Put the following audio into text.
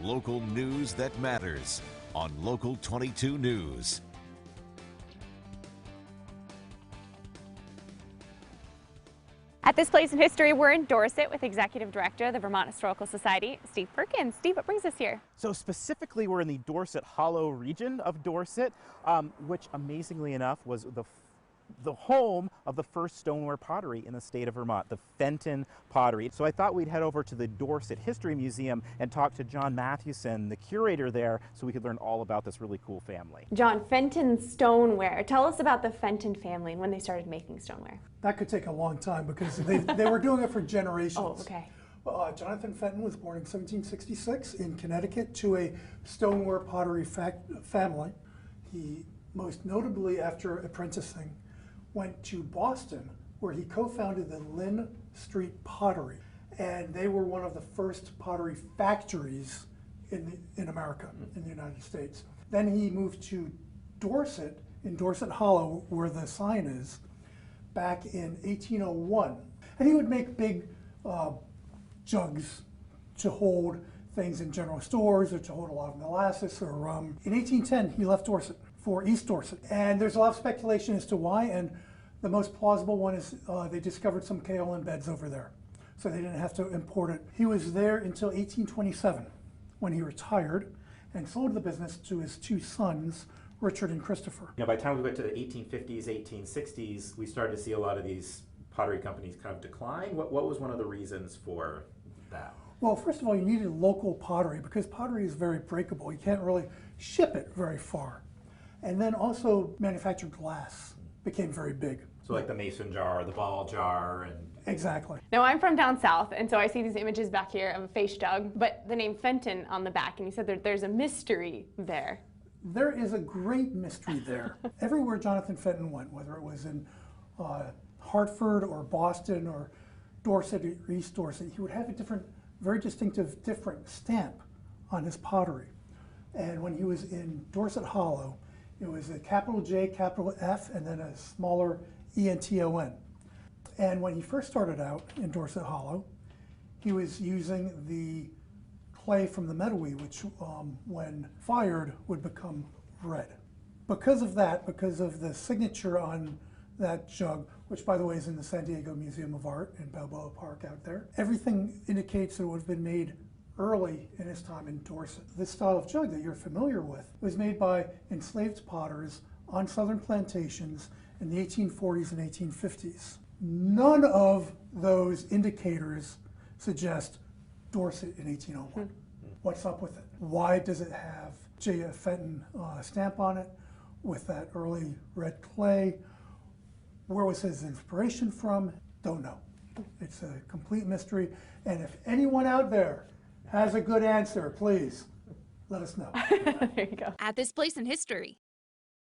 local news that matters on Local 22 News. At this place in history, we're in Dorset with Executive Director of the Vermont Historical Society, Steve Perkins. Steve, what brings us here? So specifically, we're in the Dorset Hollow region of Dorset, which amazingly enough was the home of the first stoneware pottery in the state of Vermont, the Fenton Pottery. So I thought we'd head over to the Dorset History Museum and talk to John MATHEWSON, the curator there, so we could learn all about this really cool family. John, Fenton stoneware. Tell us about the Fenton family and when they started making stoneware. That could take a long time because they were doing it for generations. Oh, okay. Jonathan Fenton was born in 1766 in Connecticut to a stoneware pottery family. He, most notably after apprenticing, went to Boston, where he co-founded the Lynn Street Pottery, and they were one of the first pottery factories in America, in the United States. Then he moved to Dorset, in Dorset Hollow, where the sign is, back in 1801. And he would make big jugs to hold things in general stores or to hold a lot of molasses or rum. In 1810, he left Dorset for East Dorset. And there's a lot of speculation as to why, and the most plausible one is they discovered some kaolin beds over there, so they didn't have to import it. He was there until 1827, when he retired and sold the business to his two sons, Richard and Christopher. You know, by the time we went to the 1850s, 1860s, we started to see a lot of these pottery companies kind of decline. What was one of the reasons for that? Well, first of all, you needed local pottery because pottery is very breakable. You can't really ship it very far. And then also manufactured glass became very big. So like the mason jar, the ball jar, and... Exactly. Now, I'm from down south, and so I see these images back here of a face jug, but the name Fenton on the back, and you said that there's a mystery there. There is a great mystery there. Everywhere Jonathan Fenton went, whether it was in Hartford or Boston or Dorset or East Dorset, he would have a different, very distinctive, different stamp on his pottery. And when he was in Dorset Hollow, it was a capital J, capital F, and then a smaller E-N-T-O-N. And when he first started out in Dorset Hollow, he was using the clay from the meadowee, which when fired would become red. Because of that, because of the signature on that jug, which by the way is in the San Diego Museum of Art in Balboa Park out there, everything indicates that it would have been made early in his time in Dorset. This style of jug that you're familiar with was made by enslaved potters on southern plantations in the 1840s and 1850s. None of those indicators suggest Dorset in 1801. What's up with it? Why does it have J.F. Fenton stamp on it with that early red clay? Where was his inspiration from? Don't know. It's a complete mystery. And if anyone out there has a good answer, please let us know. There you go. At this place in history.